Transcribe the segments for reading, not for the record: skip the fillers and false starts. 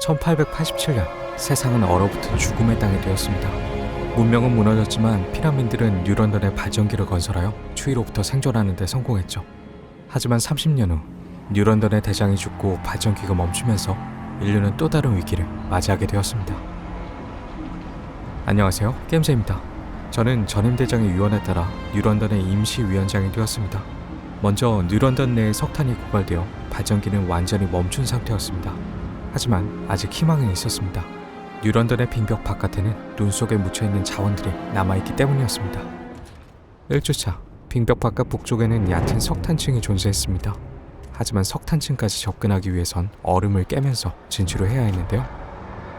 1887년 세상은 얼어붙은 죽음의 땅이 되었습니다. 문명은 무너졌지만 피라민들은 뉴런던에 발전기를 건설하여 추위로부터 생존하는 데 성공했죠. 하지만 30년 후 뉴런던의 대장이 죽고 발전기가 멈추면서 인류는 또 다른 위기를 맞이하게 되었습니다. 안녕하세요, 게임즈입니다. 저는 전임 대장의 유언에 따라 뉴런던의 임시위원장이 되었습니다. 먼저 뉴런던 내에 석탄이 고갈되어 발전기는 완전히 멈춘 상태였습니다. 하지만 아직 희망은 있었습니다. 뉴런던의 빙벽 바깥에는 눈 속에 묻혀있는 자원들이 남아있기 때문이었습니다. 1주차, 빙벽 바깥 북쪽에는 얕은 석탄층이 존재했습니다. 하지만 석탄층까지 접근하기 위해선 얼음을 깨면서 진출을 해야 했는데요.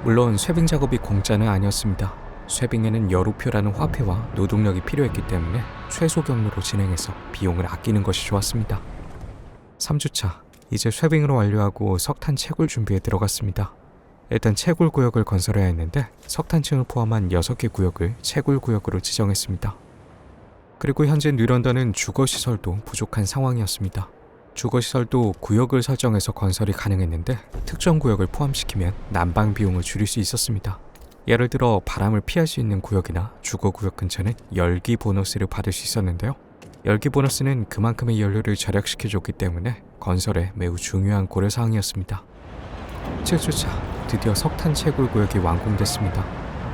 물론 쇄빙 작업이 공짜는 아니었습니다. 쇄빙에는 여루표라는 화폐와 노동력이 필요했기 때문에 최소 경로로 진행해서 비용을 아끼는 것이 좋았습니다. 3주차, 이제 쇄빙을 완료하고 석탄 채굴 준비에 들어갔습니다. 일단 채굴 구역을 건설해야 했는데 석탄층을 포함한 6개 구역을 채굴 구역으로 지정했습니다. 그리고 현재 뉴런던은 주거시설도 부족한 상황이었습니다. 주거시설도 구역을 설정해서 건설이 가능했는데 특정 구역을 포함시키면 난방 비용을 줄일 수 있었습니다. 예를 들어 바람을 피할 수 있는 구역이나 주거구역 근처는 열기 보너스를 받을 수 있었는데요. 열기 보너스는 그만큼의 연료를 절약시켜줬기 때문에 건설에 매우 중요한 고려사항이었습니다. 7주차, 드디어 석탄 채굴 구역이 완공됐습니다.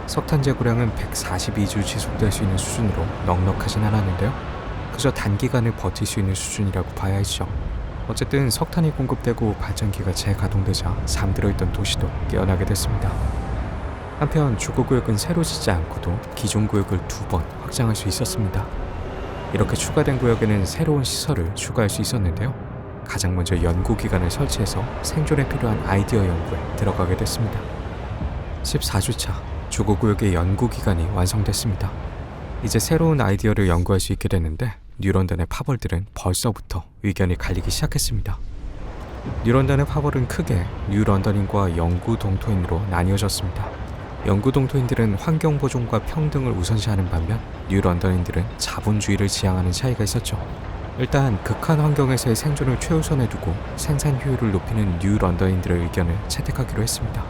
석탄 재고량은 142주 지속될 수 있는 수준으로 넉넉하진 않았는데요. 그저 단기간을 버틸 수 있는 수준이라고 봐야 했죠. 어쨌든 석탄이 공급되고 발전기가 재가동되자 잠들어 있던 도시도 깨어나게 됐습니다. 한편 주거구역은 새로 짓지 않고도 기존 구역을 2번 확장할 수 있었습니다. 이렇게 추가된 구역에는 새로운 시설을 추가할 수 있었는데요. 가장 먼저 연구기관을 설치해서 생존에 필요한 아이디어 연구에 들어가게 됐습니다. 14주차, 주거구역의 연구기관이 완성됐습니다. 이제 새로운 아이디어를 연구할 수 있게 됐는데 뉴런던의 파벌들은 벌써부터 의견이 갈리기 시작했습니다. 뉴런던의 파벌은 크게 뉴런던인과 영구 동토인으로 나뉘어졌습니다. 영구 동토인들은 환경 보존과 평등을 우선시하는 반면 뉴런던인들은 자본주의를 지향하는 차이가 있었죠. 일단 극한 환경에서의 생존을 최우선에 두고 생산 효율을 높이는 뉴런던인들의 의견을 채택하기로 했습니다.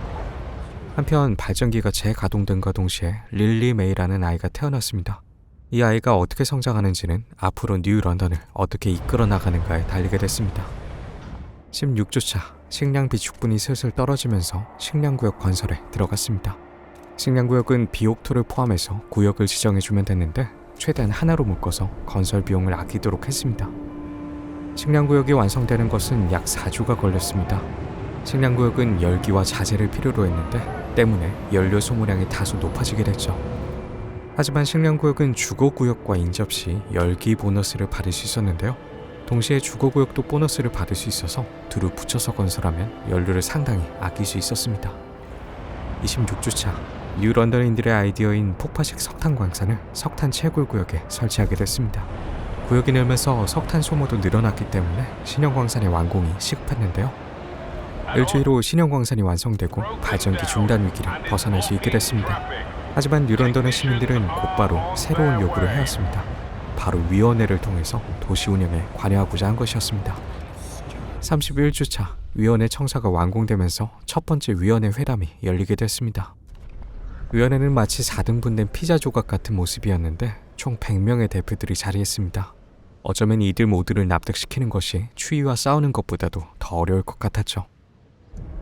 한편 발전기가 재가동됨과 동시에 릴리 메이라는 아이가 태어났습니다. 이 아이가 어떻게 성장하는지는 앞으로 뉴런던을 어떻게 이끌어 나가는가에 달리게 됐습니다. 16주차, 식량 비축분이 슬슬 떨어지면서 식량구역 건설에 들어갔습니다. 식량구역은 비옥토를 포함해서 구역을 지정해주면 됐는데 최대한 하나로 묶어서 건설 비용을 아끼도록 했습니다. 식량구역이 완성되는 것은 약 4주가 걸렸습니다. 식량구역은 열기와 자재를 필요로 했는데 때문에 연료 소모량이 다소 높아지게 됐죠. 하지만 식량구역은 주거구역과 인접 시 열기 보너스를 받을 수 있었는데요. 동시에 주거구역도 보너스를 받을 수 있어서 두루 붙여서 건설하면 연료를 상당히 아낄 수 있었습니다. 26주차, 뉴런던인들의 아이디어인 폭파식 석탄 광산을 석탄 채굴 구역에 설치하게 됐습니다. 구역이 늘면서 석탄 소모도 늘어났기 때문에 신형 광산의 완공이 시급했는데요. 일주일 후 신형 광산이 완성되고 발전기 중단 위기를 벗어날 수 있게 됐습니다. 하지만 뉴런던의 시민들은 곧바로 새로운 요구를 해왔습니다. 바로 위원회를 통해서 도시 운영에 관여하고자 한 것이었습니다. 31주차, 위원회 청사가 완공되면서 첫 번째 위원회 회담이 열리게 됐습니다. 위원회는 마치 4등분된 피자 조각 같은 모습이었는데 총 100명의 대표들이 자리했습니다. 어쩌면 이들 모두를 납득시키는 것이 추위와 싸우는 것보다도 더 어려울 것 같았죠.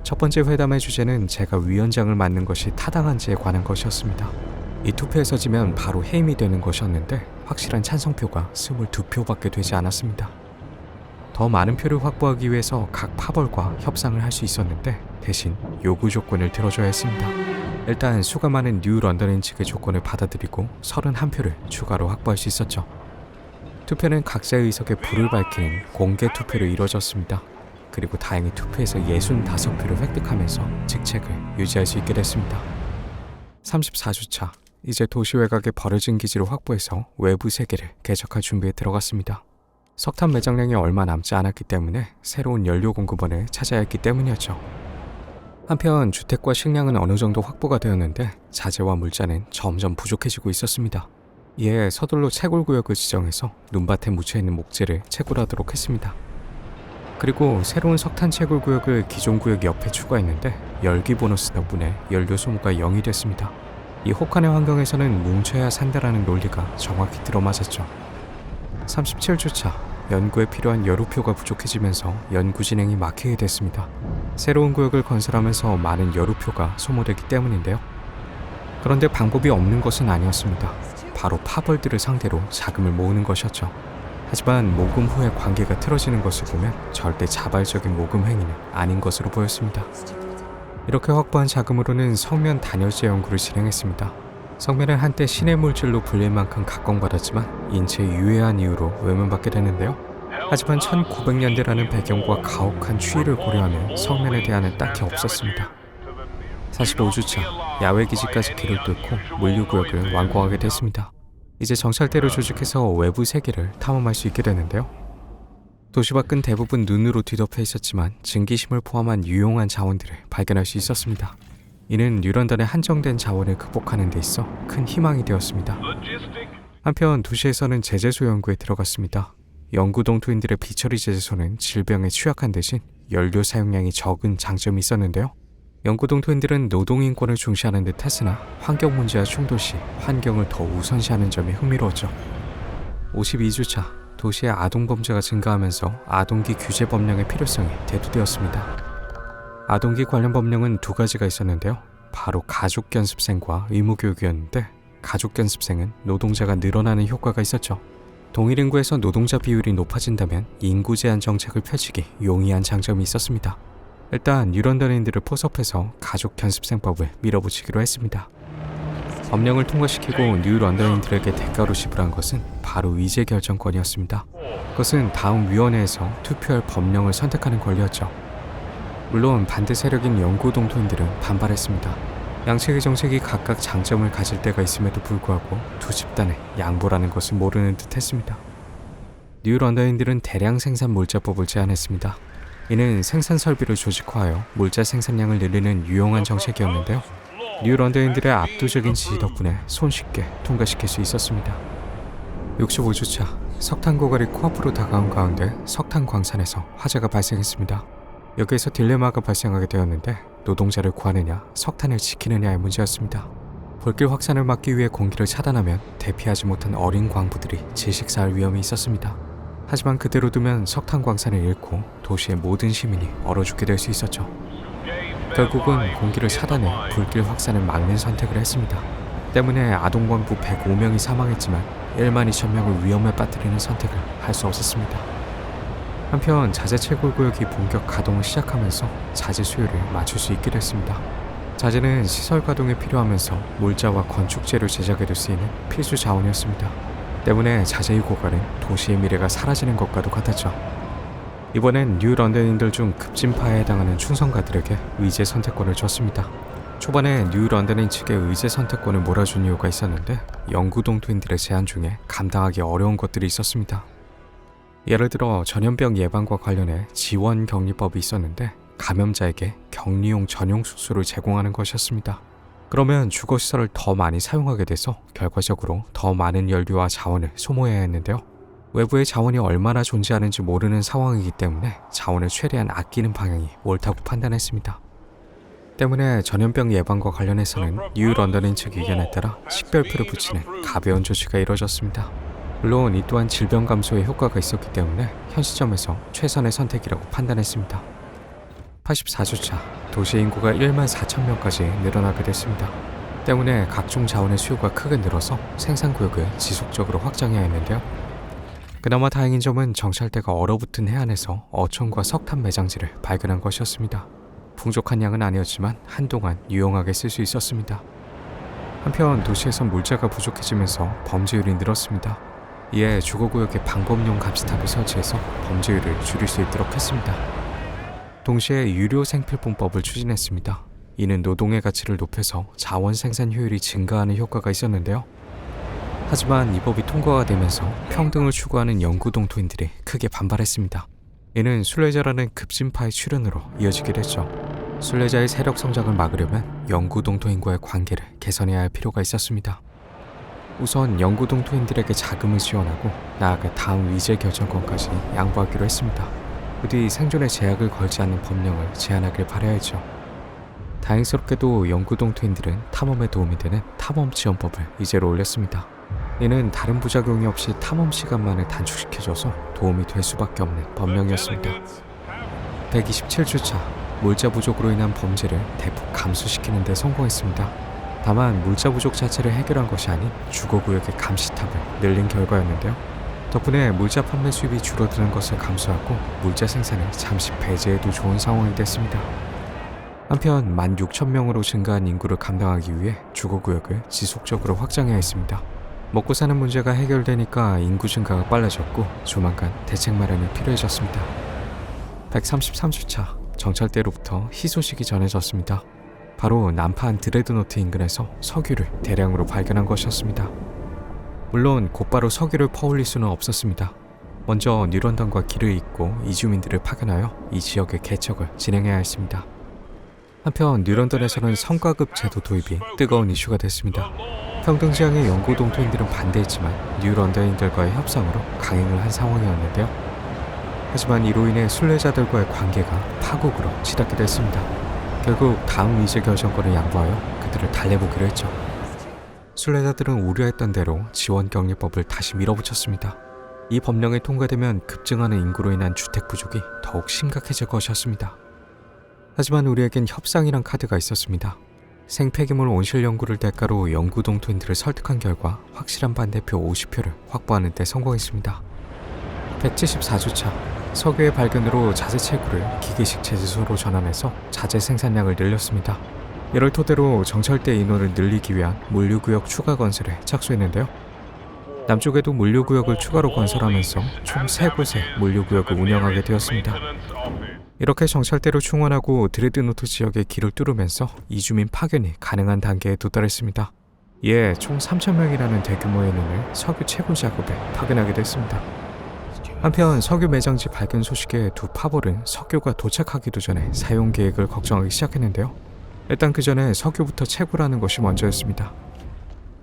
첫 번째 회담의 주제는 제가 위원장을 맡는 것이 타당한지에 관한 것이었습니다. 이 투표에서 지면 바로 해임이 되는 것이었는데 확실한 찬성표가 22표밖에 되지 않았습니다. 더 많은 표를 확보하기 위해서 각 파벌과 협상을 할 수 있었는데 대신 요구 조건을 들어줘야 했습니다. 일단 수가 많은 뉴런던인 측의 조건을 받아들이고 31표를 추가로 확보할 수 있었죠. 투표는 각자의 의석에 불을 밝히는 공개 투표로 이루어졌습니다. 그리고 다행히 투표에서 65표를 획득하면서 직책을 유지할 수 있게 됐습니다. 34주차, 이제 도시 외곽에 버려진 기지를 확보해서 외부 세계를 개척할 준비에 들어갔습니다. 석탄 매장량이 얼마 남지 않았기 때문에 새로운 연료 공급원을 찾아야 했기 때문이었죠. 한편 주택과 식량은 어느 정도 확보가 되었는데 자재와 물자는 점점 부족해지고 있었습니다. 이에 서둘러 채굴 구역을 지정해서 눈밭에 묻혀있는 목재를 채굴하도록 했습니다. 그리고 새로운 석탄 채굴 구역을 기존 구역 옆에 추가했는데 열기 보너스 덕분에 연료 소모가 0이 됐습니다. 이 혹한의 환경에서는 뭉쳐야 산다라는 논리가 정확히 들어맞았죠. 37주차, 연구에 필요한 여루표가 부족해지면서 연구 진행이 막히게 됐습니다. 새로운 구역을 건설하면서 많은 여루표가 소모되기 때문인데요. 그런데 방법이 없는 것은 아니었습니다. 바로 파벌들을 상대로 자금을 모으는 것이었죠. 하지만 모금 후에 관계가 틀어지는 것을 보면 절대 자발적인 모금 행위는 아닌 것으로 보였습니다. 이렇게 확보한 자금으로는 성면 단열재 연구를 진행했습니다. 성면은 한때 신의 물질로 불릴 만큼 각광받았지만 인체에 유해한 이유로 외면받게 되는데요. 하지만 1900년대라는 배경과 가혹한 추이를 고려하면 성면에 대한은 딱히 없었습니다. 45주차, 야외 기지까지 길을 뚫고 물류구역을 완공하게 됐습니다. 이제 정찰대를 조직해서 외부 세계를 탐험할 수 있게 되는데요. 도시 밖은 대부분 눈으로 뒤덮여 있었지만 증기심을 포함한 유용한 자원들을 발견할 수 있었습니다. 이는 뉴런던의 한정된 자원을 극복하는 데 있어 큰 희망이 되었습니다. 한편 도시에서는 제재소 연구에 들어갔습니다. 영구동 트윈들의 비처리 제재소는 질병에 취약한 대신 연료 사용량이 적은 장점이 있었는데요. 영구동 트윈들은 노동인권을 중시하는 듯 했으나 환경 문제와 충돌 시 환경을 더 우선시하는 점이 흥미로웠죠. 52주차, 도시의 아동범죄가 증가하면서 아동기 규제 법령의 필요성이 대두되었습니다. 아동기 관련 법령은 두 가지가 있었는데요. 바로 가족견습생과 의무교육이었는데 가족견습생은 노동자가 늘어나는 효과가 있었죠. 동일 인구에서 노동자 비율이 높아진다면 인구 제한 정책을 펼치기 용이한 장점이 있었습니다. 일단 뉴런던인들을 포섭해서 가족견습생법을 밀어붙이기로 했습니다. 법령을 통과시키고 뉴런던인들에게 대가로 지불한 것은 바로 의제결정권이었습니다. 그것은 다음 위원회에서 투표할 법령을 선택하는 권리였죠. 물론 반대 세력인 영구동토인들은 반발했습니다. 양측의 정책이 각각 장점을 가질 때가 있음에도 불구하고 두 집단의 양보라는 것을 모르는 듯 했습니다. 뉴런던인들은 대량 생산 물자법을 제안했습니다. 이는 생산 설비를 조직화하여 물자 생산량을 늘리는 유용한 정책이었는데요. 뉴런던인들의 압도적인 지지 덕분에 손쉽게 통과시킬 수 있었습니다. 65주차, 석탄 고갈이 코앞으로 다가온 가운데 석탄 광산에서 화재가 발생했습니다. 여기에서 딜레마가 발생하게 되었는데 노동자를 구하느냐, 석탄을 지키느냐의 문제였습니다. 불길 확산을 막기 위해 공기를 차단하면 대피하지 못한 어린 광부들이 질식사할 위험이 있었습니다. 하지만 그대로 두면 석탄 광산을 잃고 도시의 모든 시민이 얼어 죽게 될 수 있었죠. 결국은 공기를 차단해 불길 확산을 막는 선택을 했습니다. 때문에 아동광부 105명이 사망했지만 1만 2천 명을 위험에 빠뜨리는 선택을 할 수 없었습니다. 한편 자재 채굴 구역이 본격 가동을 시작하면서 자재 수요를 맞출 수 있게 됐습니다. 자재는 시설 가동에 필요하면서 물자와 건축재료 제작에도 쓰이는 필수 자원이었습니다. 때문에 자재의 고갈은 도시의 미래가 사라지는 것과도 같았죠. 이번엔 뉴런던인들 중 급진파에 해당하는 충성가들에게 의제 선택권을 줬습니다. 초반에 뉴런던인 측에 의제 선택권을 몰아준 이유가 있었는데 영구동 트윈들의 제안 중에 감당하기 어려운 것들이 있었습니다. 예를 들어 전염병 예방과 관련해 지원격리법이 있었는데 감염자에게 격리용 전용 숙소를 제공하는 것이었습니다. 그러면 주거시설을 더 많이 사용하게 돼서 결과적으로 더 많은 연료와 자원을 소모해야 했는데요. 외부의 자원이 얼마나 존재하는지 모르는 상황이기 때문에 자원을 최대한 아끼는 방향이 옳다고 판단했습니다. 때문에 전염병 예방과 관련해서는 뉴런던인 측 의견에 따라 식별표를 붙이는 가벼운 조치가 이뤄졌습니다. 물론 이 또한 질병 감소에 효과가 있었기 때문에 현 시점에서 최선의 선택이라고 판단했습니다. 84주차, 도시 인구가 1만 4천 명까지 늘어나게 됐습니다. 때문에 각종 자원의 수요가 크게 늘어서 생산구역을 지속적으로 확장해야 했는데요. 그나마 다행인 점은 정찰대가 얼어붙은 해안에서 어촌과 석탄 매장지를 발견한 것이었습니다. 풍족한 양은 아니었지만 한동안 유용하게 쓸 수 있었습니다. 한편 도시에선 물자가 부족해지면서 범죄율이 늘었습니다. 이에 주거구역에 방범용 감시탑을 설치해서 범죄율을 줄일 수 있도록 했습니다. 동시에 유료 생필품법을 추진했습니다. 이는 노동의 가치를 높여서 자원 생산 효율이 증가하는 효과가 있었는데요. 하지만 이 법이 통과가 되면서 평등을 추구하는 영구동 토인들이 크게 반발했습니다. 이는 순례자라는 급진파의 출현으로 이어지게 됐죠. 순례자의 세력 성장을 막으려면 영구동 토인과의 관계를 개선해야 할 필요가 있었습니다. 우선 영구동 토인들에게 자금을 지원하고 나아가 다음 의제 결정권까지 양보하기로 했습니다. 부디 생존에 제약을 걸지 않는 법령을 제안하길 바라야죠. 다행스럽게도 영구동토인들은 탐험에 도움이 되는 탐험 지원법을 이제로 올렸습니다. 이는 다른 부작용이 없이 탐험 시간만을 단축시켜줘서 도움이 될 수밖에 없는 법령이었습니다. 127주차, 물자 부족으로 인한 범죄를 대폭 감소시키는 데 성공했습니다. 다만 물자 부족 자체를 해결한 것이 아닌 주거구역의 감시탑을 늘린 결과였는데요. 덕분에 물자 판매 수입이 줄어드는 것을 감수하고 물자 생산을 잠시 배제해도 좋은 상황이 됐습니다. 한편 16,000명으로 증가한 인구를 감당하기 위해 주거구역을 지속적으로 확장해야 했습니다. 먹고 사는 문제가 해결되니까 인구 증가가 빨라졌고 조만간 대책 마련이 필요해졌습니다. 133주차, 정찰대로부터 희소식이 전해졌습니다. 바로 남판 드레드노트 인근에서 석유를 대량으로 발견한 것이었습니다. 물론 곧바로 석유를 퍼올릴 수는 없었습니다. 먼저 뉴런던과 길을 잇고 이주민들을 파견하여 이 지역의 개척을 진행해야 했습니다. 한편 뉴런던에서는 성과급 제도 도입이 뜨거운 이슈가 됐습니다. 평등지향의 영구동토인들은 반대했지만 뉴런던인들과의 협상으로 강행을 한 상황이었는데요. 하지만 이로 인해 순례자들과의 관계가 파국으로 치닫게 됐습니다. 결국 다음 의제 결정권을 양보하여 그들을 달래보기로 했죠. 순례자들은 우려했던 대로 지원격리법을 다시 밀어붙였습니다. 이 법령이 통과되면 급증하는 인구로 인한 주택 부족이 더욱 심각해질 것이었습니다. 하지만 우리에겐 협상이란 카드가 있었습니다. 생폐기물 온실 연구를 대가로 영구동토인들을 설득한 결과 확실한 반대표 50표를 확보하는 데 성공했습니다. 174주차, 석유의 발견으로 자재 채굴을 기계식 제재소로 전환해서 자재 생산량을 늘렸습니다. 이를 토대로 정찰대 인원을 늘리기 위한 물류구역 추가 건설에 착수했는데요. 남쪽에도 물류구역을 추가로 건설하면서 총 3곳의 물류구역을 운영하게 되었습니다. 이렇게 정찰대로 충원하고 드레드노트 지역의 길을 뚫으면서 이주민 파견이 가능한 단계에 도달했습니다. 이에 총 3,000명이라는 대규모의 인원을 석유 채굴 작업에 파견하게 됐습니다. 한편 석유 매장지 발견 소식에 두 파벌은 석유가 도착하기도 전에 사용 계획을 걱정하기 시작했는데요. 일단 그 전에 석유부터 채굴하는 것이 먼저였습니다.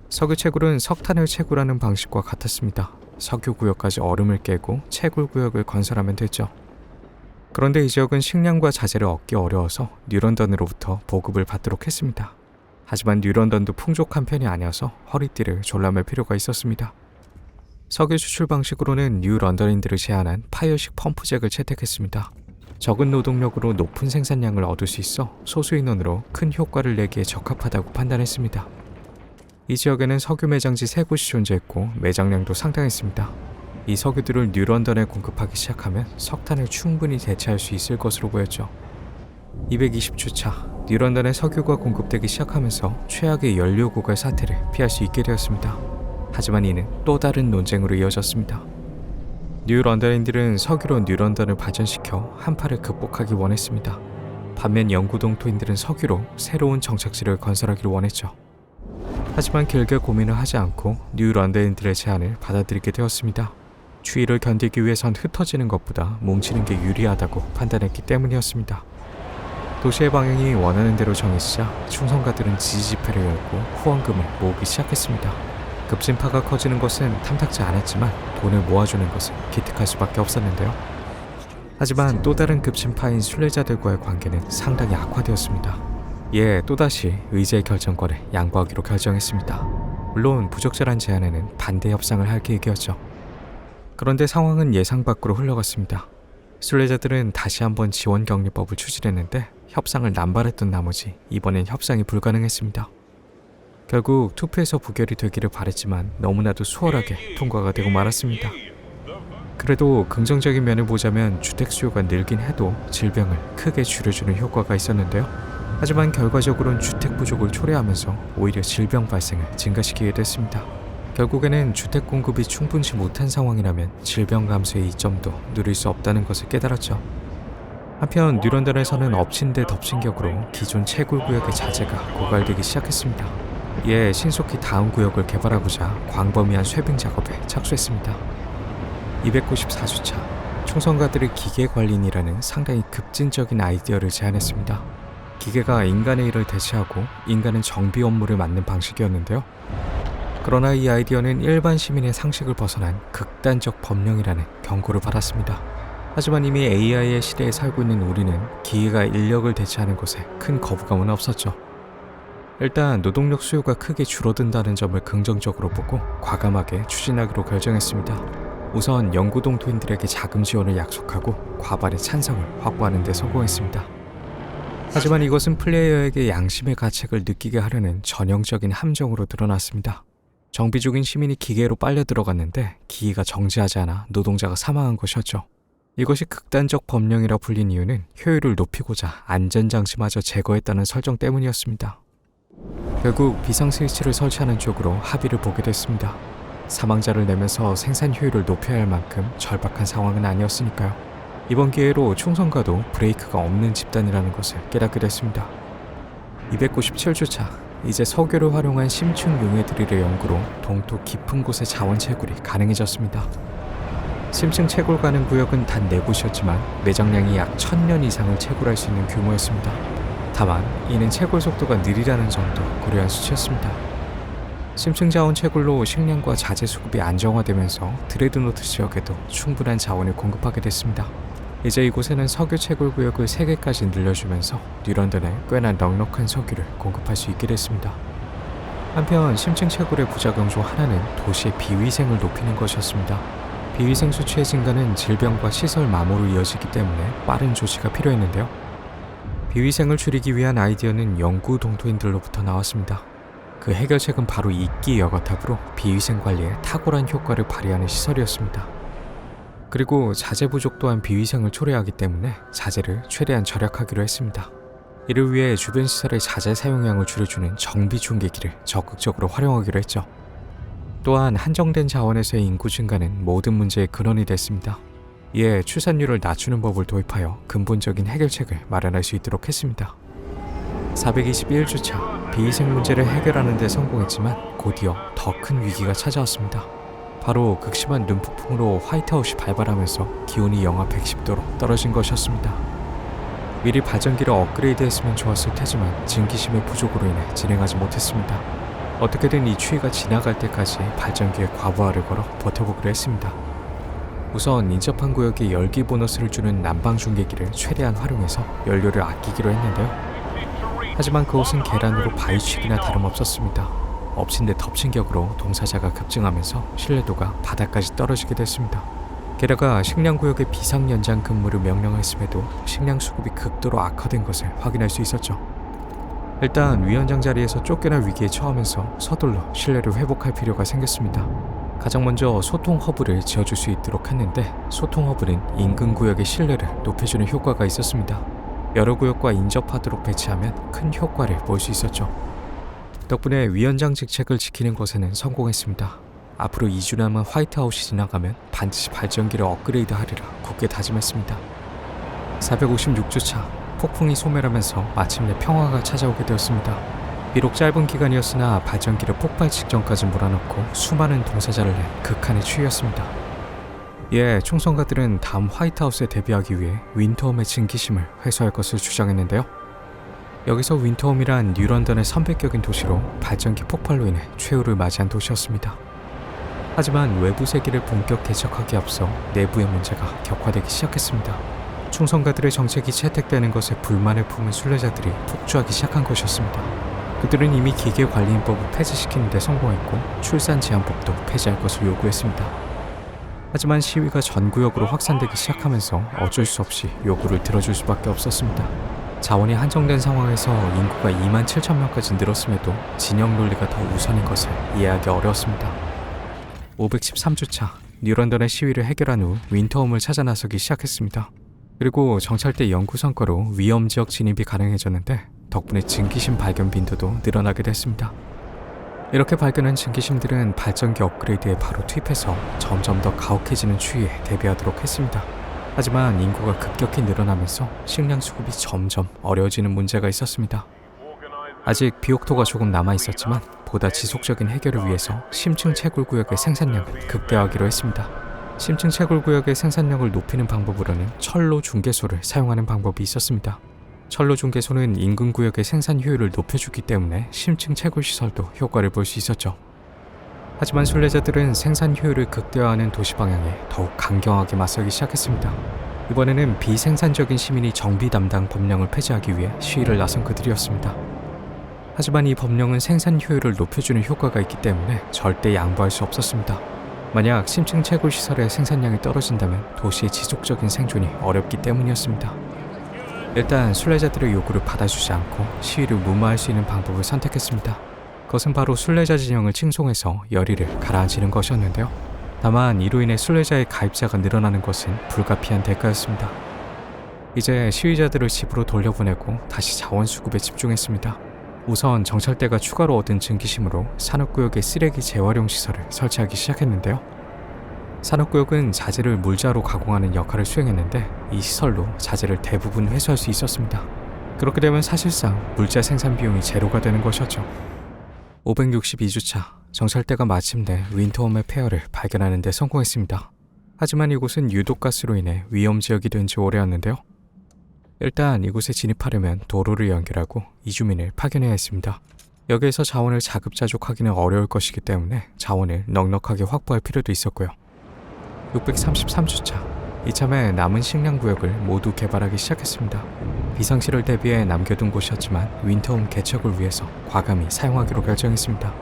석유 채굴은 석탄을 채굴하는 방식과 같았습니다. 석유 구역까지 얼음을 깨고 채굴 구역을 건설하면 됐죠. 그런데 이 지역은 식량과 자재를 얻기 어려워서 뉴런던으로부터 보급을 받도록 했습니다. 하지만 뉴런던도 풍족한 편이 아니어서 허리띠를 졸라맬 필요가 있었습니다. 석유 수출 방식으로는 뉴런던인들을 제한한 파이어식 펌프잭을 채택했습니다. 적은 노동력으로 높은 생산량을 얻을 수 있어 소수 인원으로 큰 효과를 내기에 적합하다고 판단했습니다. 이 지역에는 석유 매장지 3곳이 존재했고 매장량도 상당했습니다. 이 석유들을 뉴런던에 공급하기 시작하면 석탄을 충분히 대체할 수 있을 것으로 보였죠. 220주차, 뉴런던에 석유가 공급되기 시작하면서 최악의 연료 고갈 사태를 피할 수 있게 되었습니다. 하지만 이는 또 다른 논쟁으로 이어졌습니다. 뉴런던인들은 석유로 뉴런던을 발전시켜 한파를 극복하기 원했습니다. 반면 영구동토인들은 석유로 새로운 정착지를 건설하기를 원했죠. 하지만 길게 고민을 하지 않고 뉴런던인들의 제안을 받아들이게 되었습니다. 추위를 견디기 위해선 흩어지는 것보다 뭉치는 게 유리하다고 판단했기 때문이었습니다. 도시의 방향이 원하는 대로 정해지자 충성가들은 지지집회를 열고 후원금을 모으기 시작했습니다. 급진파가 커지는 것은 탐탁지 않았지만 돈을 모아주는 것은 기특할 수밖에 없었는데요. 하지만 또 다른 급진파인 순례자들과의 관계는 상당히 악화되었습니다. 이에 또다시 의제 결정권을 양보하기로 결정했습니다. 물론 부적절한 제안에는 반대 협상을 할 계획이었죠. 그런데 상황은 예상 밖으로 흘러갔습니다. 순례자들은 다시 한번 지원격리법을 추진했는데 협상을 남발했던 나머지 이번엔 협상이 불가능했습니다. 결국 투표에서 부결이 되기를 바랬지만 너무나도 수월하게 통과가 되고 말았습니다. 그래도 긍정적인 면을 보자면 주택 수요가 늘긴 해도 질병을 크게 줄여주는 효과가 있었는데요. 하지만 결과적으로는 주택 부족을 초래하면서 오히려 질병 발생을 증가시키게 됐습니다. 결국에는 주택 공급이 충분치 못한 상황이라면 질병 감소의 이점도 누릴 수 없다는 것을 깨달았죠. 한편 뉴런던에서는 엎친 데 덮친 격으로 기존 채굴 구역의 자재가 고갈되기 시작했습니다. 이에 신속히 다음 구역을 개발하고자 광범위한 쇄빙 작업에 착수했습니다. 294주차, 총선가들의 기계 관리인이라는 상당히 급진적인 아이디어를 제안했습니다. 기계가 인간의 일을 대체하고 인간은 정비 업무를 맡는 방식이었는데요. 그러나 이 아이디어는 일반 시민의 상식을 벗어난 극단적 법령이라는 경고를 받았습니다. 하지만 이미 AI의 시대에 살고 있는 우리는 기계가 인력을 대체하는 것에 큰 거부감은 없었죠. 일단 노동력 수요가 크게 줄어든다는 점을 긍정적으로 보고 과감하게 추진하기로 결정했습니다. 우선 연구 동토인들에게 자금 지원을 약속하고 과반의 찬성을 확보하는 데 성공했습니다. 하지만 이것은 플레이어에게 양심의 가책을 느끼게 하려는 전형적인 함정으로 드러났습니다. 정비족인 시민이 기계로 빨려 들어갔는데 기계가 정지하지 않아 노동자가 사망한 것이었죠. 이것이 극단적 법령이라 불린 이유는 효율을 높이고자 안전장치마저 제거했다는 설정 때문이었습니다. 결국 비상 스위치를 설치하는 쪽으로 합의를 보게 됐습니다. 사망자를 내면서 생산 효율을 높여야 할 만큼 절박한 상황은 아니었으니까요. 이번 기회로 충성가도 브레이크가 없는 집단이라는 것을 깨닫게 됐습니다. 297주차, 이제 석유를 활용한 심층 용해 드릴의 연구로 동토 깊은 곳의 자원 채굴이 가능해졌습니다. 심층 채굴 가능 구역은 단 4곳이었지만 매장량이 약 1000년 이상을 채굴할 수 있는 규모였습니다. 다만 이는 채굴 속도가 느리다는 점도 고려한 수치였습니다. 심층 자원 채굴로 식량과 자재 수급이 안정화되면서 드레드노트 지역에도 충분한 자원을 공급하게 됐습니다. 이제 이곳에는 석유 채굴 구역을 3개까지 늘려주면서 뉴런던에 꽤나 넉넉한 석유를 공급할 수 있게 됐습니다. 한편 심층 채굴의 부작용 중 하나는 도시의 비위생을 높이는 것이었습니다. 비위생 수치의 증가는 질병과 시설 마모로 이어지기 때문에 빠른 조치가 필요했는데요. 비위생을 줄이기 위한 아이디어는 연구 동토인들로부터 나왔습니다. 그 해결책은 바로 이끼 여과탑으로 비위생 관리에 탁월한 효과를 발휘하는 시설이었습니다. 그리고 자재 부족 또한 비위생을 초래하기 때문에 자재를 최대한 절약하기로 했습니다. 이를 위해 주변 시설의 자재 사용량을 줄여주는 정비 중계기를 적극적으로 활용하기로 했죠. 또한 한정된 자원에서의 인구 증가는 모든 문제의 근원이 됐습니다. 이에 출산율을 낮추는 법을 도입하여 근본적인 해결책을 마련할 수 있도록 했습니다. 421주차, 비위생 문제를 해결하는 데 성공했지만 곧이어 더 큰 위기가 찾아왔습니다. 바로 극심한 눈폭풍으로 화이트아웃이 발발하면서 기온이 영하 110도로 떨어진 것이었습니다. 미리 발전기를 업그레이드했으면 좋았을 테지만 증기심의 부족으로 인해 진행하지 못했습니다. 어떻게든 이 추위가 지나갈 때까지 발전기의 과부하를 걸어 버텨보기로 했습니다. 우선 인접한 구역에 열기 보너스를 주는 난방 중계기를 최대한 활용해서 연료를 아끼기로 했는데요. 하지만 그곳은 계란으로 바위치기나 다름없었습니다. 엎친 데 덮친 격으로 동사자가 급증하면서 신뢰도가 바닥까지 떨어지게 됐습니다. 게다가 식량구역의 비상연장 근무를 명령했음에도 식량 수급이 극도로 악화된 것을 확인할 수 있었죠. 일단 위원장 자리에서 쫓겨날 위기에 처하면서 서둘러 신뢰를 회복할 필요가 생겼습니다. 가장 먼저 소통 허브를 지어줄 수 있도록 했는데 소통 허브는 인근 구역의 신뢰를 높여주는 효과가 있었습니다. 여러 구역과 인접하도록 배치하면 큰 효과를 볼 수 있었죠. 덕분에 위원장 직책을 지키는 것에는 성공했습니다. 앞으로 2주 남은 화이트아웃이 지나가면 반드시 발전기를 업그레이드하리라 굳게 다짐했습니다. 456주차, 폭풍이 소멸하면서 마침내 평화가 찾아오게 되었습니다. 비록 짧은 기간이었으나 발전기를 폭발 직전까지 몰아넣고 수많은 동사자를 낸 극한의 추위였습니다. 이에 총선가들은 다음 화이트하우스에 대비하기 위해 윈터홈의 증기심을 회수할 것을 주장했는데요. 여기서 윈터홈이란 뉴런던의 선배격인 도시로 발전기 폭발로 인해 최후를 맞이한 도시였습니다. 하지만 외부 세계를 본격 개척하기에 앞서 내부의 문제가 격화되기 시작했습니다. 충성가들의 정책이 채택되는 것에 불만을 품은 순례자들이 폭주하기 시작한 것이었습니다. 그들은 이미 기계관리인법을 폐지시키는 데 성공했고 출산 제한법도 폐지할 것을 요구했습니다. 하지만 시위가 전 구역으로 확산되기 시작하면서 어쩔 수 없이 요구를 들어줄 수밖에 없었습니다. 자원이 한정된 상황에서 인구가 27,000명까지 늘었음에도 진영 논리가 더 우선인 것을 이해하기 어려웠습니다. 513주차, 뉴런던의 시위를 해결한 후 윈터홈을 찾아 나서기 시작했습니다. 그리고 정찰대 연구 성과로 위험지역 진입이 가능해졌는데 덕분에 증기심 발견 빈도도 늘어나게 됐습니다. 이렇게 발견한 증기심들은 발전기 업그레이드에 바로 투입해서 점점 더 가혹해지는 추위에 대비하도록 했습니다. 하지만 인구가 급격히 늘어나면서 식량 수급이 점점 어려워지는 문제가 있었습니다. 아직 비옥토가 조금 남아있었지만 보다 지속적인 해결을 위해서 심층 채굴구역의 생산량을 극대화하기로 했습니다. 심층 채굴구역의 생산량을 높이는 방법으로는 철로 중개소를 사용하는 방법이 있었습니다. 철로 중개소는 인근 구역의 생산 효율을 높여주기 때문에 심층 채굴 시설도 효과를 볼 수 있었죠. 하지만 순례자들은 생산 효율을 극대화하는 도시 방향에 더욱 강경하게 맞서기 시작했습니다. 이번에는 비생산적인 시민이 정비 담당 법령을 폐지하기 위해 시위를 나선 그들이었습니다. 하지만 이 법령은 생산 효율을 높여주는 효과가 있기 때문에 절대 양보할 수 없었습니다. 만약 심층 채굴 시설의 생산량이 떨어진다면 도시의 지속적인 생존이 어렵기 때문이었습니다. 일단 순례자들의 요구를 받아주지 않고 시위를 무마할 수 있는 방법을 선택했습니다. 그것은 바로 순례자 진영을 칭송해서 열의를 가라앉히는 것이었는데요. 다만 이로 인해 순례자의 가입자가 늘어나는 것은 불가피한 대가였습니다. 이제 시위자들을 집으로 돌려보내고 다시 자원 수급에 집중했습니다. 우선 정찰대가 추가로 얻은 증기심으로 산업구역에 쓰레기 재활용 시설을 설치하기 시작했는데요. 산업구역은 자재를 물자로 가공하는 역할을 수행했는데 이 시설로 자재를 대부분 회수할 수 있었습니다. 그렇게 되면 사실상 물자 생산 비용이 제로가 되는 것이었죠. 562주차 정찰대가 마침내 윈터홈의 폐허를 발견하는 데 성공했습니다. 하지만 이곳은 유독가스로 인해 위험지역이 된 지 오래였는데요. 일단 이곳에 진입하려면 도로를 연결하고 이주민을 파견해야 했습니다. 여기에서 자원을 자급자족하기는 어려울 것이기 때문에 자원을 넉넉하게 확보할 필요도 있었고요. 633주차 이참에 남은 식량구역을 모두 개발하기 시작했습니다. 비상시를 대비해 남겨둔 곳이었지만 윈터홈 개척을 위해서 과감히 사용하기로 결정했습니다.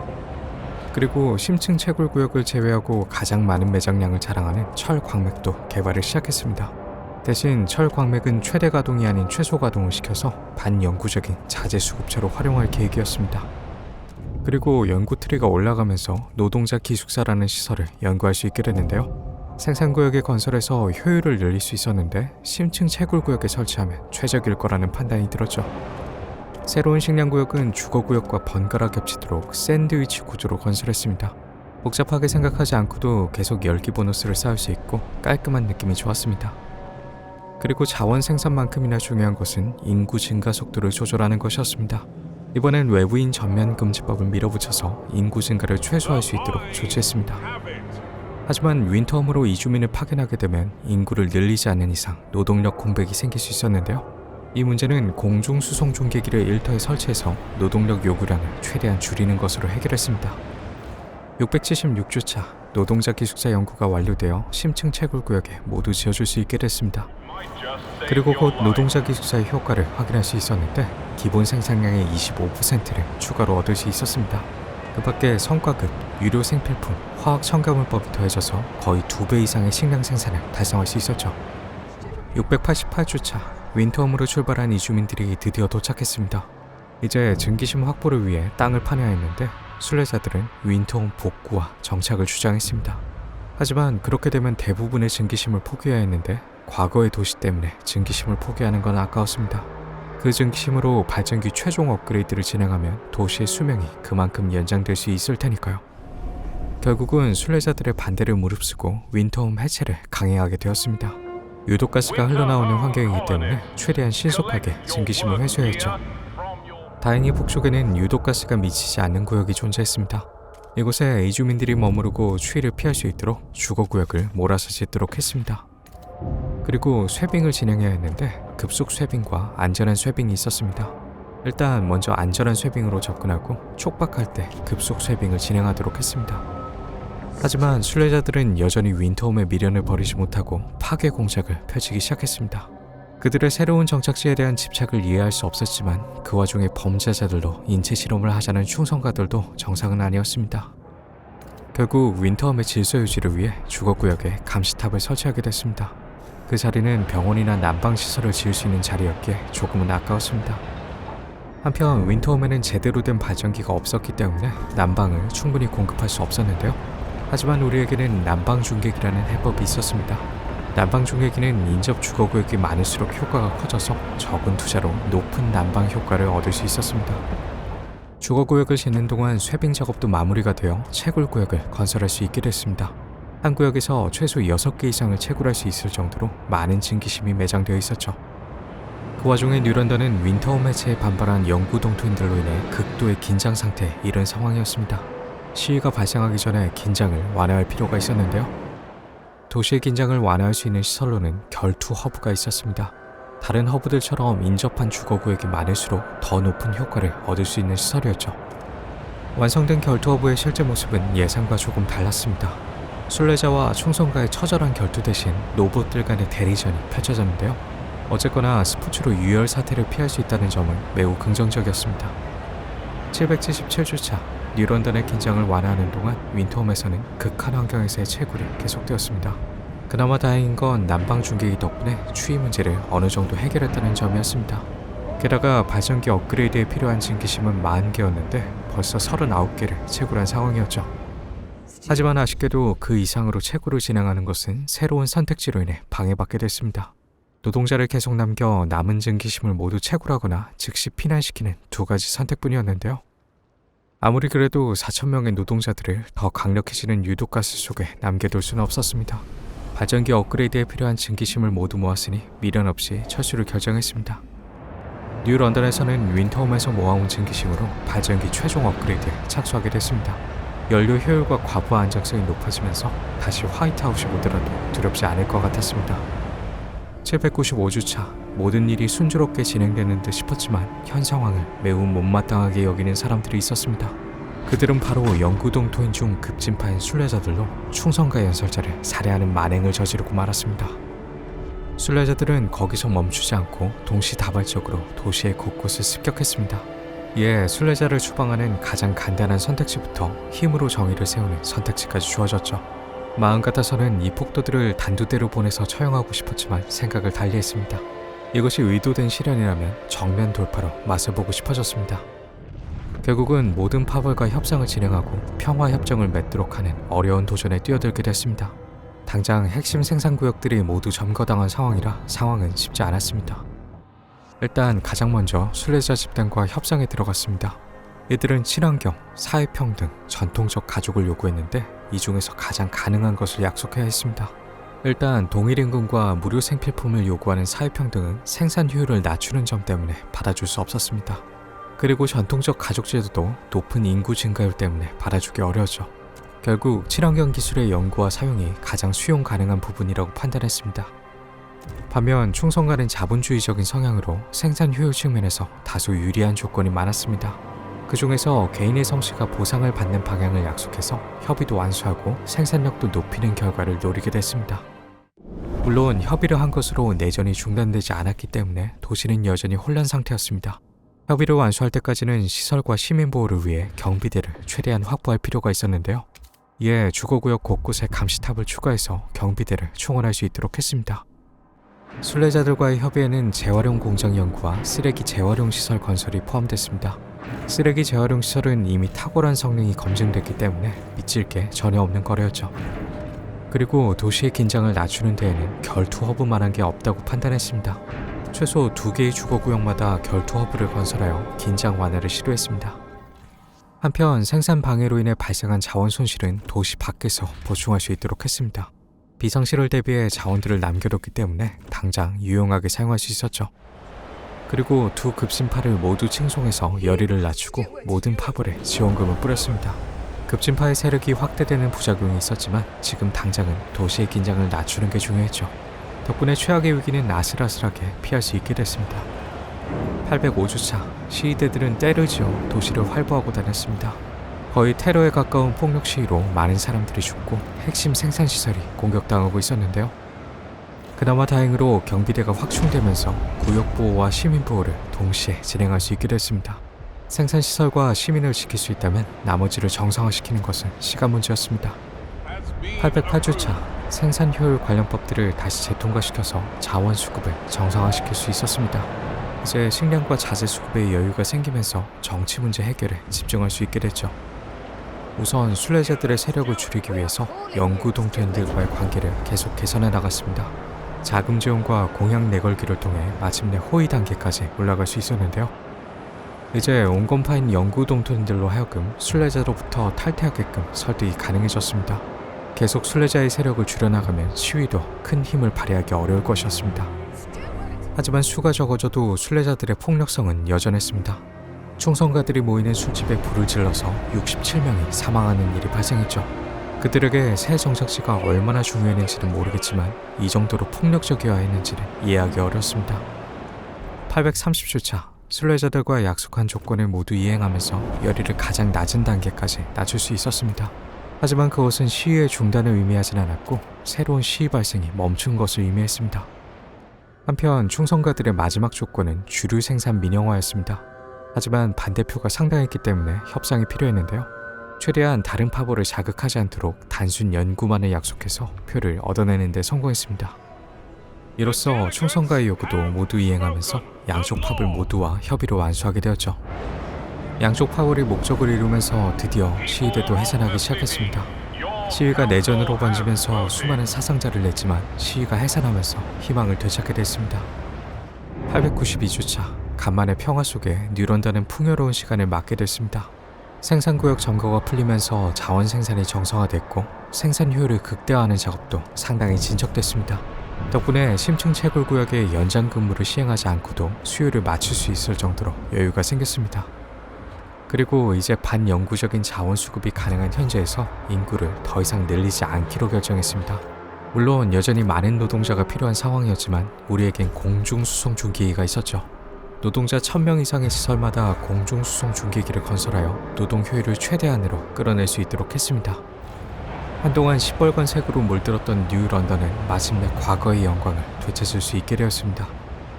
그리고 심층 채굴구역을 제외하고 가장 많은 매장량을 자랑하는 철광맥도 개발을 시작했습니다. 대신 철광맥은 최대 가동이 아닌 최소 가동을 시켜서 반영구적인 자재 수급처로 활용할 계획이었습니다. 그리고 연구 트리가 올라가면서 노동자 기숙사라는 시설을 연구할 수 있게 됐는데요. 생산구역의 건설에서 효율을 늘릴 수 있었는데 심층 채굴구역에 설치하면 최적일 거라는 판단이 들었죠. 새로운 식량구역은 주거구역과 번갈아 겹치도록 샌드위치 구조로 건설했습니다. 복잡하게 생각하지 않고도 계속 열기 보너스를 쌓을 수 있고 깔끔한 느낌이 좋았습니다. 그리고 자원 생산만큼이나 중요한 것은 인구 증가 속도를 조절하는 것이었습니다. 이번엔 외부인 전면 금지법을 밀어붙여서 인구 증가를 최소화할 수 있도록 조치했습니다. 하지만 윈터홈으로 이주민을 파견하게 되면 인구를 늘리지 않는 이상 노동력 공백이 생길 수 있었는데요. 이 문제는 공중수송 중계기를 일터에 설치해서 노동력 요구량을 최대한 줄이는 것으로 해결했습니다. 676주차 노동자 기숙사 연구가 완료되어 심층 채굴구역에 모두 지어줄 수 있게 됐습니다. 그리고 곧 노동자 기숙사의 효과를 확인할 수 있었는데 기본 생산량의 25%를 추가로 얻을 수 있었습니다. 그 밖에 성과급, 유료 생필품, 화학 첨가물법이 더해져서 거의 2배 이상의 식량 생산을 달성할 수 있었죠. 688주차 윈터홈으로 출발한 이주민들이 드디어 도착했습니다. 이제 증기심 확보를 위해 땅을 파내야 했는데 순례자들은 윈터홈 복구와 정착을 주장했습니다. 하지만 그렇게 되면 대부분의 증기심을 포기해야 했는데 과거의 도시 때문에 증기심을 포기하는 건 아까웠습니다. 그 증기심으로 발전기 최종 업그레이드를 진행하면 도시의 수명이 그만큼 연장될 수 있을 테니까요. 결국은 순례자들의 반대를 무릅쓰고 윈터홈 해체를 강행하게 되었습니다. 유독가스가 흘러나오는 환경이기 때문에 최대한 신속하게 증기심을 회수해야 했죠. 다행히 북쪽에는 유독가스가 미치지 않는 구역이 존재했습니다. 이곳에 이주민들이 머무르고 추위를 피할 수 있도록 주거구역을 몰아서 짓도록 했습니다. 그리고 쇠빙을 진행해야 했는데 급속 쇠빙과 안전한 쇠빙이 있었습니다. 일단 먼저 안전한 쇠빙으로 접근하고 촉박할 때 급속 쇠빙을 진행하도록 했습니다. 하지만 순례자들은 여전히 윈터홈의 미련을 버리지 못하고 파괴 공작을 펼치기 시작했습니다. 그들의 새로운 정착지에 대한 집착을 이해할 수 없었지만 그 와중에 범죄자들로 인체 실험을 하자는 충성가들도 정상은 아니었습니다. 결국 윈터홈의 질서 유지를 위해 주거구역에 감시탑을 설치하게 됐습니다. 그 자리는 병원이나 난방시설을 지을 수 있는 자리였기에 조금은 아까웠습니다. 한편 윈터홈에는 제대로 된 발전기가 없었기 때문에 난방을 충분히 공급할 수 없었는데요. 하지만 우리에게는 난방중계기라는 해법이 있었습니다. 난방중계기는 인접 주거구역이 많을수록 효과가 커져서 적은 투자로 높은 난방 효과를 얻을 수 있었습니다. 주거구역을 짓는 동안 쇠빙 작업도 마무리가 되어 채굴구역을 건설할 수 있게 됐습니다. 한 구역에서 최소 6개 이상을 채굴할 수 있을 정도로 많은 증기심이 매장되어 있었죠. 그 와중에 뉴런던은 윈터홈 해체에 반발한 영구 동토인들로 인해 극도의 긴장 상태에 이른 상황이었습니다. 시위가 발생하기 전에 긴장을 완화할 필요가 있었는데요. 도시의 긴장을 완화할 수 있는 시설로는 결투 허브가 있었습니다. 다른 허브들처럼 인접한 주거구역이 많을수록 더 높은 효과를 얻을 수 있는 시설이었죠. 완성된 결투 허브의 실제 모습은 예상과 조금 달랐습니다. 순례자와 충성가의 처절한 결투 대신 로봇들 간의 대리전이 펼쳐졌는데요. 어쨌거나 스포츠로 유혈 사태를 피할 수 있다는 점은 매우 긍정적이었습니다. 777주차 뉴런던의 긴장을 완화하는 동안 윈터홈에서는 극한 환경에서의 채굴이 계속되었습니다. 그나마 다행인 건 난방 중계기 덕분에 추위 문제를 어느 정도 해결했다는 점이었습니다. 게다가 발전기 업그레이드에 필요한 증기심은 40개였는데 벌써 39개를 채굴한 상황이었죠. 하지만 아쉽게도 그 이상으로 채굴을 진행하는 것은 새로운 선택지로 인해 방해받게 됐습니다. 노동자를 계속 남겨 남은 증기심을 모두 채굴하거나 즉시 피난시키는 두 가지 선택뿐이었는데요. 아무리 그래도 4,000명의 노동자들을 더 강력해지는 유독가스 속에 남겨둘 수는 없었습니다. 발전기 업그레이드에 필요한 증기심을 모두 모았으니 미련 없이 철수를 결정했습니다. 뉴런던에서는 윈터홈에서 모아온 증기심으로 발전기 최종 업그레이드에 착수하게 됐습니다. 연료 효율과 과부하 안정성이 높아지면서 다시 화이트아웃이 오더라도 두렵지 않을 것 같았습니다. 795주차 모든 일이 순조롭게 진행되는 듯 싶었지만 현 상황을 매우 못마땅하게 여기는 사람들이 있었습니다. 그들은 바로 영구동토인 중 급진파인 순례자들로 충성가 연설자를 살해하는 만행을 저지르고 말았습니다. 순례자들은 거기서 멈추지 않고 동시다발적으로 도시의 곳곳을 습격했습니다. 이에 순례자를 추방하는 가장 간단한 선택지부터 힘으로 정의를 세우는 선택지까지 주어졌죠. 마음 같아서는 이 폭도들을 단두대로 보내서 처형하고 싶었지만 생각을 달리했습니다. 이것이 의도된 실현이라면 정면 돌파로 맛을 보고 싶어졌습니다. 결국은 모든 파벌과 협상을 진행하고 평화협정을 맺도록 하는 어려운 도전에 뛰어들게 됐습니다. 당장 핵심 생산구역들이 모두 점거당한 상황이라 상황은 쉽지 않았습니다. 일단 가장 먼저 순례자 집단과 협상에 들어갔습니다. 이들은 친환경, 사회평등, 전통적 가족을 요구했는데 이 중에서 가장 가능한 것을 약속해야 했습니다. 일단 동일임금과 무료 생필품을 요구하는 사회평등은 생산 효율을 낮추는 점 때문에 받아줄 수 없었습니다. 그리고 전통적 가족제도도 높은 인구 증가율 때문에 받아주기 어려웠죠. 결국 친환경 기술의 연구와 사용이 가장 수용 가능한 부분이라고 판단했습니다. 반면 충성가는 자본주의적인 성향으로 생산 효율 측면에서 다소 유리한 조건이 많았습니다. 그 중에서 개인의 성취가 보상을 받는 방향을 약속해서 협의도 완수하고 생산력도 높이는 결과를 노리게 됐습니다. 물론 협의를 한 것으로 내전이 중단되지 않았기 때문에 도시는 여전히 혼란 상태였습니다. 협의를 완수할 때까지는 시설과 시민 보호를 위해 경비대를 최대한 확보할 필요가 있었는데요. 이에 주거구역 곳곳에 감시탑을 추가해서 경비대를 충원할 수 있도록 했습니다. 순례자들과의 협의에는 재활용 공장 연구와 쓰레기 재활용 시설 건설이 포함됐습니다. 쓰레기 재활용 시설은 이미 탁월한 성능이 검증됐기 때문에 믿질 게 전혀 없는 거래였죠. 그리고 도시의 긴장을 낮추는 데에는 결투 허브만한 게 없다고 판단했습니다. 최소 2개의 주거구역마다 결투 허브를 건설하여 긴장 완화를 시도했습니다. 한편 생산 방해로 인해 발생한 자원 손실은 도시 밖에서 보충할 수 있도록 했습니다. 비상시를 대비해 자원들을 남겨뒀기 때문에 당장 유용하게 사용할 수 있었죠. 그리고 두 급진파를 모두 칭송해서 열의를 낮추고 모든 파벌에 지원금을 뿌렸습니다. 급진파의 세력이 확대되는 부작용이 있었지만 지금 당장은 도시의 긴장을 낮추는 게 중요했죠. 덕분에 최악의 위기는 아슬아슬하게 피할 수 있게 됐습니다. 805주차 시위대들은 때를 지어 도시를 활보하고 다녔습니다. 거의 테러에 가까운 폭력 시위로 많은 사람들이 죽고 핵심 생산시설이 공격당하고 있었는데요. 그나마 다행으로 경비대가 확충되면서 구역보호와 시민보호를 동시에 진행할 수 있게 됐습니다. 생산시설과 시민을 지킬 수 있다면 나머지를 정상화시키는 것은 시간 문제였습니다. 808주차 생산 효율 관련 법들을 다시 재통과시켜서 자원 수급을 정상화시킬 수 있었습니다. 이제 식량과 자재 수급의 여유가 생기면서 정치 문제 해결에 집중할 수 있게 됐죠. 우선 순례자들의 세력을 줄이기 위해서 영구 동토인들과의 관계를 계속 개선해 나갔습니다. 자금 지원과 공약 내걸기를 통해 마침내 호의 단계까지 올라갈 수 있었는데요. 이제 온건파인 영구 동토인들로 하여금 순례자로부터 탈퇴하게끔 설득이 가능해졌습니다. 계속 순례자의 세력을 줄여나가면 시위도 큰 힘을 발휘하기 어려울 것이었습니다. 하지만 수가 적어져도 순례자들의 폭력성은 여전했습니다. 충성가들이 모이는 술집에 불을 질러서 67명이 사망하는 일이 발생했죠. 그들에게 새 정착지가 얼마나 중요했는지는 모르겠지만 이 정도로 폭력적이어야 했는지는 이해하기 어렵습니다. 830주차 순례자들과 약속한 조건을 모두 이행하면서 열의를 가장 낮은 단계까지 낮출 수 있었습니다. 하지만 그것은 시위의 중단을 의미하진 않았고 새로운 시위 발생이 멈춘 것을 의미했습니다. 한편 충성가들의 마지막 조건은 주류 생산 민영화였습니다. 하지만 반대표가 상당했기 때문에 협상이 필요했는데요. 최대한 다른 파벌을 자극하지 않도록 단순 연구만을 약속해서 표를 얻어내는 데 성공했습니다. 이로써 충성가의 요구도 모두 이행하면서 양쪽 파벌 모두와 협의를 완수하게 되었죠. 양쪽 파벌이 목적을 이루면서 드디어 시위대도 해산하기 시작했습니다. 시위가 내전으로 번지면서 수많은 사상자를 냈지만 시위가 해산하면서 희망을 되찾게 됐습니다. 892주차, 간만에 평화 속에 뉴런던은 풍요로운 시간을 맞게 됐습니다. 생산구역 점거가 풀리면서 자원 생산이 정상화됐고 생산 효율을 극대화하는 작업도 상당히 진척됐습니다. 덕분에 심층 채굴구역의 연장 근무를 시행하지 않고도 수요를 맞출 수 있을 정도로 여유가 생겼습니다. 그리고 이제 반영구적인 자원 수급이 가능한 현재에서 인구를 더 이상 늘리지 않기로 결정했습니다. 물론 여전히 많은 노동자가 필요한 상황이었지만 우리에겐 공중수송 중계기가 있었죠. 노동자 1000명 이상의 시설마다 공중수송 중계기를 건설하여 노동 효율을 최대한으로 끌어낼 수 있도록 했습니다. 한동안 시뻘건 색으로 물들었던 뉴런던은 마침내 과거의 영광을 되찾을 수 있게 되었습니다.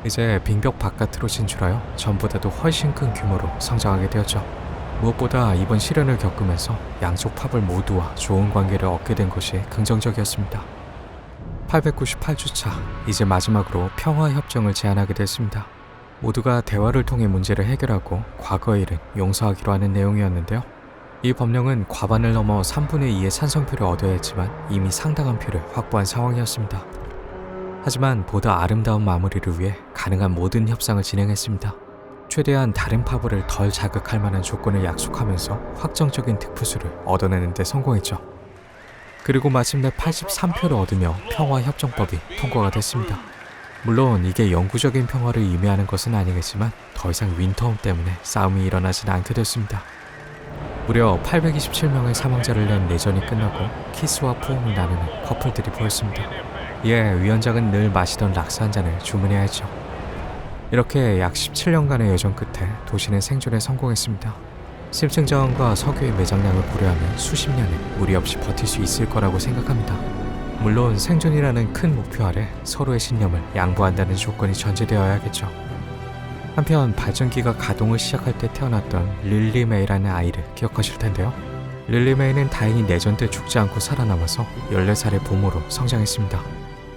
이제 빙벽 바깥으로 진출하여 전보다도 훨씬 큰 규모로 성장하게 되었죠. 무엇보다 이번 시련을 겪으면서 양쪽 파벌 모두와 좋은 관계를 얻게 된 것이 긍정적이었습니다. 898주차, 이제 마지막으로 평화협정을 제안하게 됐습니다. 모두가 대화를 통해 문제를 해결하고 과거의 일은 용서하기로 하는 내용이었는데요. 이 법령은 과반을 넘어 3분의 2의 찬성표를 얻어야 했지만 이미 상당한 표를 확보한 상황이었습니다. 하지만 보다 아름다운 마무리를 위해 가능한 모든 협상을 진행했습니다. 최대한 다른 파벌을 덜 자극할 만한 조건을 약속하면서 확정적인 득표수를 얻어내는 데 성공했죠. 그리고 마침내 83표를 얻으며 평화협정법이 통과가 됐습니다. 물론 이게 영구적인 평화를 의미하는 것은 아니겠지만 더 이상 윈터홈 때문에 싸움이 일어나지는 않게 됐습니다. 무려 827명의 사망자를 낸 내전이 끝나고 키스와 포옹을 나누는 커플들이 보였습니다. 이에 위원장은 늘 마시던 락스 한 잔을 주문해야 했죠. 이렇게 약 17년간의 여정 끝에 도시는 생존에 성공했습니다. 심층 자원과 석유의 매장량을 고려하면 수십 년은 무리 없이 버틸 수 있을 거라고 생각합니다. 물론 생존이라는 큰 목표 아래 서로의 신념을 양보한다는 조건이 전제되어야겠죠. 한편 발전기가 가동을 시작할 때 태어났던 릴리 메이라는 아이를 기억하실 텐데요. 릴리 메이는 다행히 내전 때 죽지 않고 살아남아서 14살의 부모로 성장했습니다.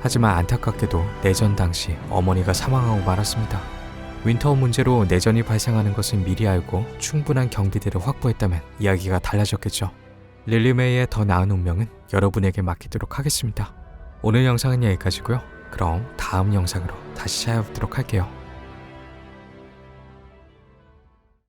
하지만 안타깝게도 내전 당시 어머니가 사망하고 말았습니다. 윈터 문제로 내전이 발생하는 것을 미리 알고 충분한 경비대를 확보했다면 이야기가 달라졌겠죠. 릴리 메이의 더 나은 운명은 여러분에게 맡기도록 하겠습니다. 오늘 영상은 여기까지고요. 그럼 다음 영상으로 다시 찾아뵙도록 할게요.